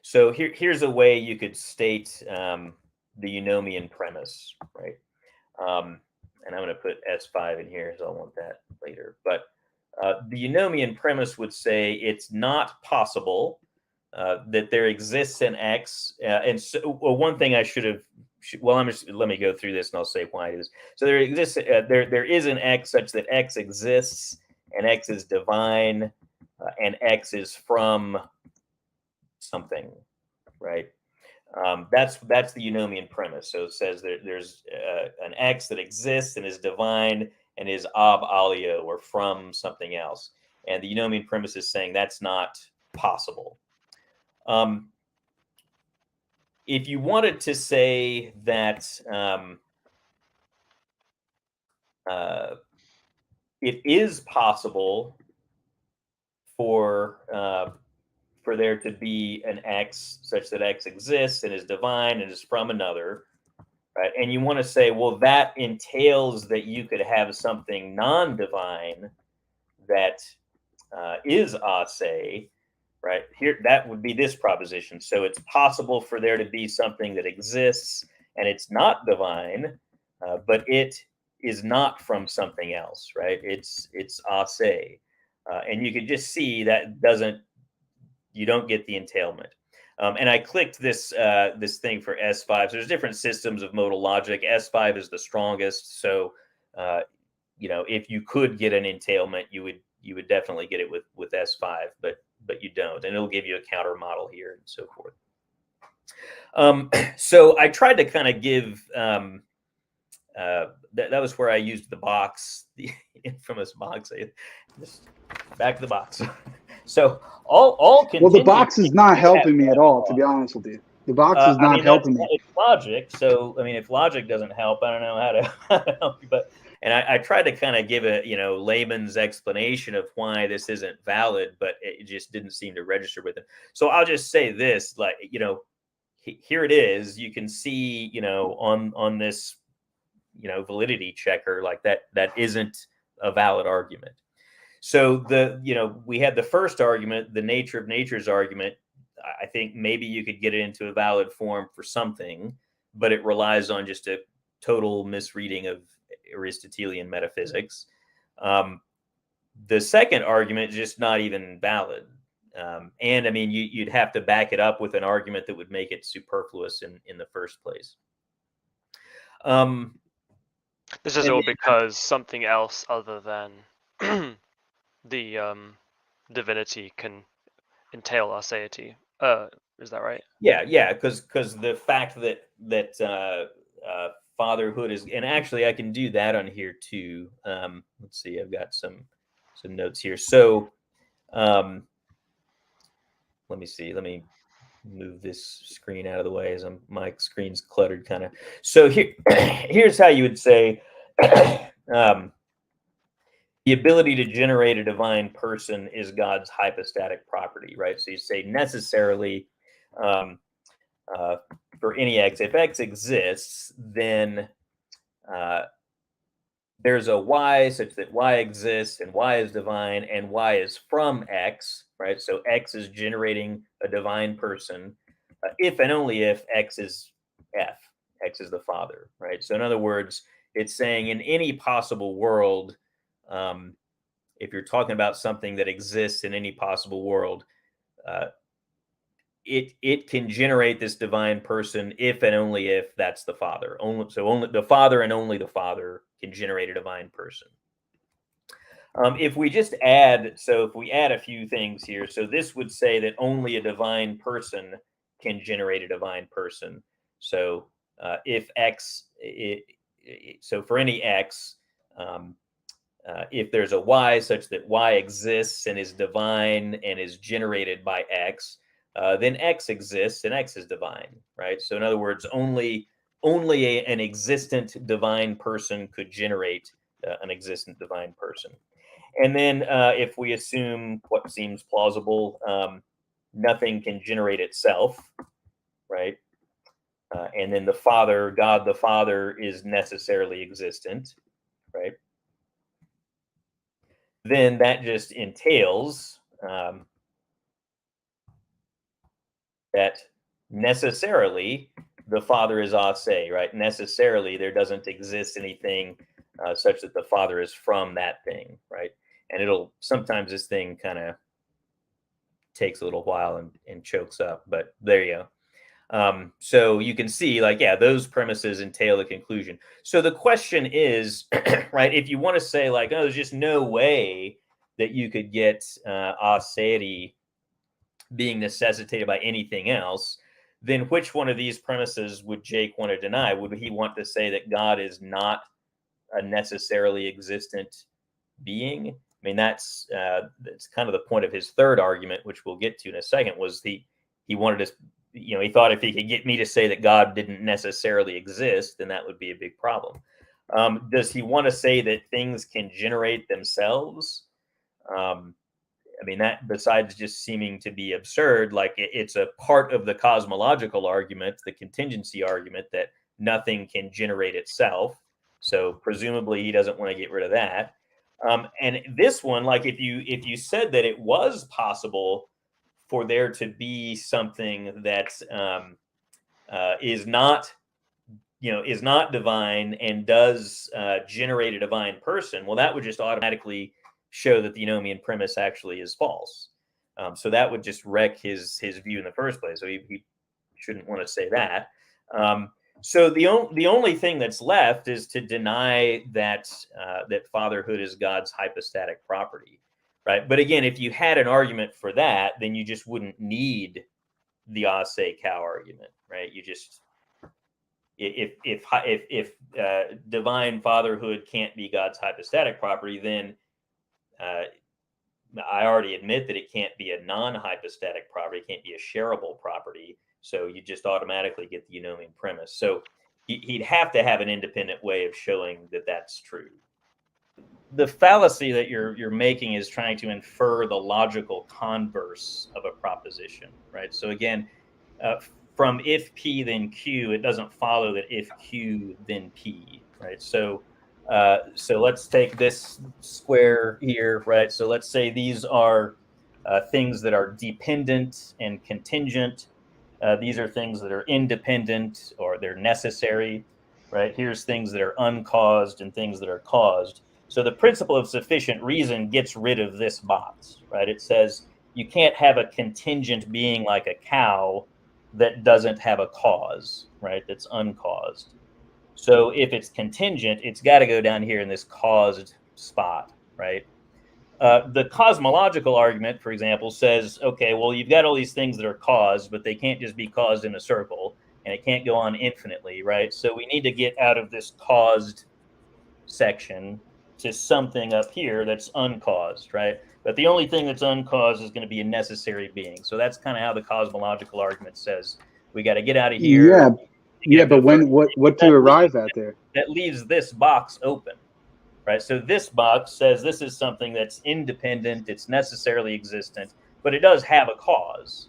So here's a way you could state the Eunomian premise, right? And I'm going to put S5 in here, so I want that later. But the Eunomian premise would say it's not possible that there exists an X. And so, well, one thing I should have, well, let me go through this and I'll say why it is. So there exists, there is an X such that X exists, and X is divine, and X is from something, right? That's the Eunomian premise. So it says that there's an X that exists and is divine and is ab alio, or from something else. And the Eunomian premise is saying that's not possible. If you wanted to say that it is possible for there to be an X such that X exists and is divine and is from another, right? And you want to say, well, that entails that you could have something non-divine that is ase, right? Here, that would be this proposition. So it's possible for there to be something that exists and it's not divine, but it is not from something else, right? It's ase. And you can just see that you don't get the entailment. And I clicked this this thing for S5. So there's different systems of modal logic. S5 is the strongest. So if you could get an entailment, you would definitely get it with S5, but you don't, and it'll give you a counter model here and so forth. So I tried to kind of give that was where I used the box, the infamous box. Just back to the box. So all well, the box is not helping me at all, to be honest with you. The box is not helping me. It's logic. So I mean, if logic doesn't help, I don't know how to help you. But I tried to kind of give a layman's explanation of why this isn't valid, but it just didn't seem to register with it. So I'll just say this, like here it is. You can see on this validity checker, like that isn't a valid argument. So we had the first argument, the nature of nature's argument. I think maybe you could get it into a valid form for something, but it relies on just a total misreading of Aristotelian metaphysics. The second argument is just not even valid. And I mean, you'd have to back it up with an argument that would make it superfluous in the first place. This is all because something else other than the divinity can entail aseity. Is that right? Yeah, because the fact that fatherhood is, and actually I can do that on here too. Let's see, I've got some notes here. So let me see. Let me move this screen out of the way as my screen's cluttered kind of. So here's how you would say the ability to generate a divine person is God's hypostatic property, right? So you say necessarily for any X, if X exists, then there's a Y such that Y exists and Y is divine and Y is from X, right? So X is generating a divine person if and only if X is F, X is the father, right? So in other words, it's saying in any possible world, if you're talking about something that exists in any possible world, it can generate this divine person if and only if that's the father. Only the father and only the father can generate a divine person. If we just add, if we add a few things here, so this would say that only a divine person can generate a divine person. So if X, so for any X, if there's a Y such that Y exists and is divine and is generated by X, then X exists and X is divine, right? So in other words, only an existent divine person could generate an existent divine person. And then if we assume what seems plausible, nothing can generate itself, right? And then the Father, God the Father, is necessarily existent, right? Then that just entails that necessarily the Father is a se, right? Necessarily there doesn't exist anything such that the Father is from that thing, right? And it'll sometimes this thing kind of takes a little while and chokes up, but there you go. So you can see, like, yeah, those premises entail a conclusion. So the question is, right, if you want to say, like, oh, there's just no way that you could get aseity being necessitated by anything else, then which one of these premises would Jake want to deny? Would he want to say that God is not a necessarily existent being? I mean, that's kind of the point of his third argument, which we'll get to in a second, was he wanted to, he thought if he could get me to say that God didn't necessarily exist, then that would be a big problem. Does he want to say that things can generate themselves? I mean, that, besides just seeming to be absurd, like it's a part of the cosmological argument, the contingency argument, that nothing can generate itself. So presumably he doesn't want to get rid of that. And this one, like if you said that it was possible for there to be something that is not divine and does generate a divine person, well, that would just automatically show that the Eunomian premise actually is false. So that would just wreck his view in the first place. So he shouldn't want to say that. So the only thing that's left is to deny that that fatherhood is God's hypostatic property, right? But again, if you had an argument for that, then you just wouldn't need the ase cow argument, right? You just, if divine fatherhood can't be God's hypostatic property, then I already admit that it can't be a non-hypostatic property, it can't be a shareable property. So you just automatically get the Eunomian premise. So he'd have to have an independent way of showing that that's true. The fallacy that you're making is trying to infer the logical converse of a proposition, right? So again, from if P then Q, it doesn't follow that if Q then P, right? So let's take this square here, right? So let's say these are things that are dependent and contingent. These are things that are independent or they're necessary, right? Here's things that are uncaused and things that are caused. So the principle of sufficient reason gets rid of this box, right? It says you can't have a contingent being like a cow that doesn't have a cause, right? That's uncaused. So if it's contingent, it's got to go down here in this caused spot, right? The cosmological argument, for example, says, okay, well, you've got all these things that are caused, but they can't just be caused in a circle, and it can't go on infinitely, right? So we need to get out of this caused section to something up here that's uncaused, right? But the only thing that's uncaused is going to be a necessary being. So that's kind of how the cosmological argument says we got to get out of here. Yeah, but what to arrive at there? That leaves this box open, right? So this box says this is something that's independent, it's necessarily existent, but it does have a cause,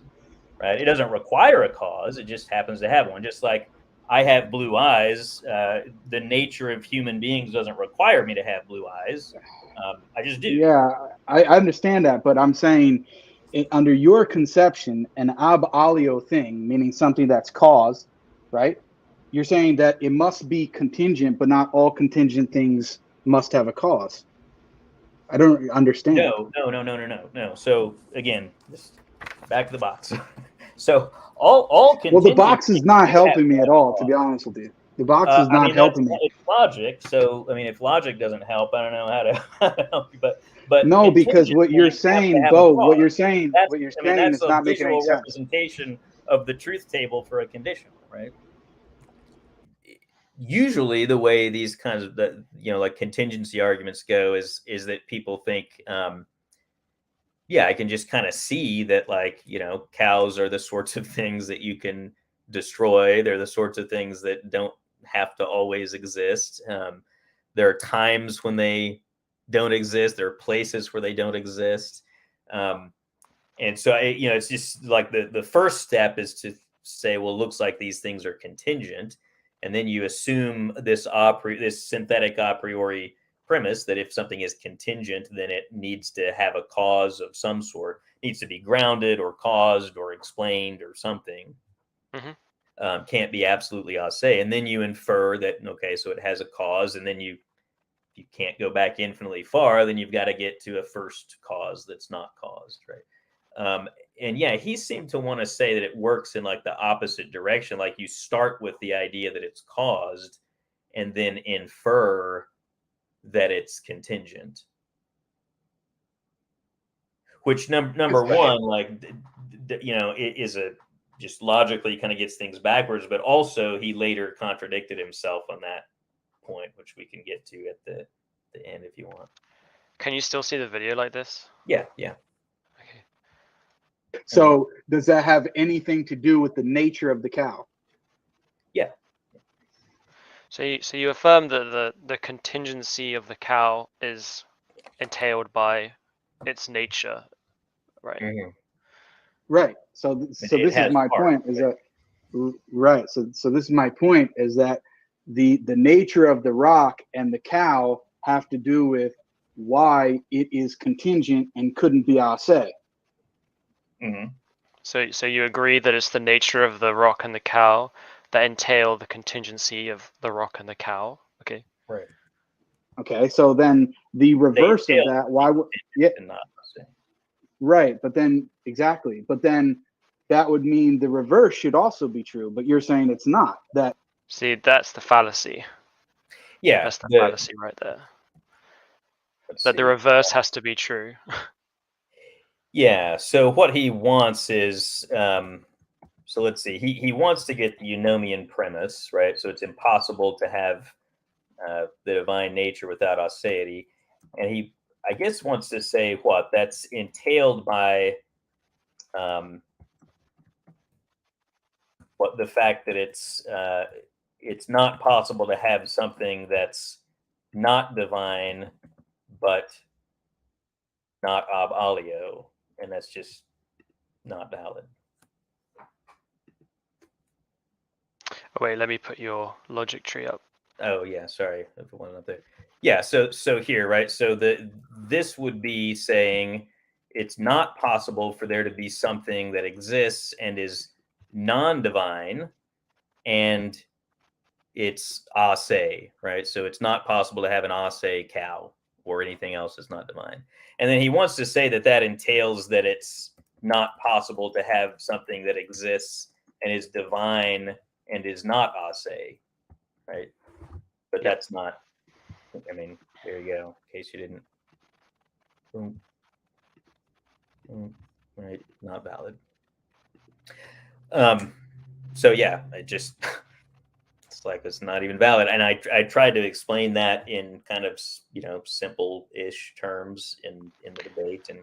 right? It doesn't require a cause, it just happens to have one. Just like I have blue eyes, the nature of human beings doesn't require me to have blue eyes. I just do. Yeah, I understand that, but I'm saying under your conception, an ab alio thing, meaning something that's caused, right? You're saying that it must be contingent, but not all contingent things must have a cause. I don't understand. No. So again, just back to the box. So all contingent. Well, the box is not helping me at all, to be honest with you. The box is not helping me. It's logic. So I mean, if logic doesn't help, I don't know how to help you. But no, because what you're saying, Beau, what you're saying is not making any sense. Representation of the truth table for a condition, right? Usually the way these kinds of like contingency arguments go is that people think I can just kind of see that, like, cows are the sorts of things that you can destroy. They're the sorts of things that don't have to always exist. There are times when they don't exist. There are places where they don't exist. And so it's just like the first step is to say, well, it looks like these things are contingent. And then you assume this synthetic a priori premise that if something is contingent, then it needs to have a cause of some sort. needs to be grounded or caused or explained or something. Can't be absolutely ase. And then you infer that, okay, so it has a cause, and then you can't go back infinitely far, then you've got to get to a first cause that's not caused, right? And yeah, he seemed to want to say that it works in like the opposite direction. Like you start with the idea that it's caused and then infer that it's contingent. Which number one, like, it is just logically kind of gets things backwards, but also he later contradicted himself on that point, which we can get to at the end if you want. Can you still see the video like this? Yeah. Okay. So does that have anything to do with the nature of the cow? Yeah. So you affirm that the contingency of the cow is entailed by its nature, right? Mm-hmm. Right. So this is my point. Is that right? So this is my point. Is that the nature of the rock and the cow have to do with why it is contingent and couldn't be ase. Mm-hmm. So you agree that it's the nature of the rock and the cow that entail the contingency of the rock and the cow. Okay. Right. Okay. So then the reverse of that, why would right? But then exactly. But then that would mean the reverse should also be true. But you're saying it's not. That see, that's the fallacy. Yeah, that's the fallacy right there. That the reverse has to be true. Yeah. So what he wants is, so let's see. He wants to get the Eunomian premise, right? So it's impossible to have the divine nature without aseity, and he, I guess, wants to say what that's entailed by what the fact that it's not possible to have something that's not divine but not ab alio, and that's just not valid. Oh, wait, let me put your logic tree up. Oh yeah, sorry, the one up there. Yeah, so here, right? So this would be saying it's not possible for there to be something that exists and is non-divine, and it's ase, right? So it's not possible to have an ase cow or anything else that's not divine. And then he wants to say that that entails that it's not possible to have something that exists and is divine and is not ase, right? But that's not, I mean, there you go, in case you didn't. Boom. Boom. Right, not valid. So yeah, I just, it's like it's not even valid. And I tried to explain that in kind of, simple-ish terms in the debate, and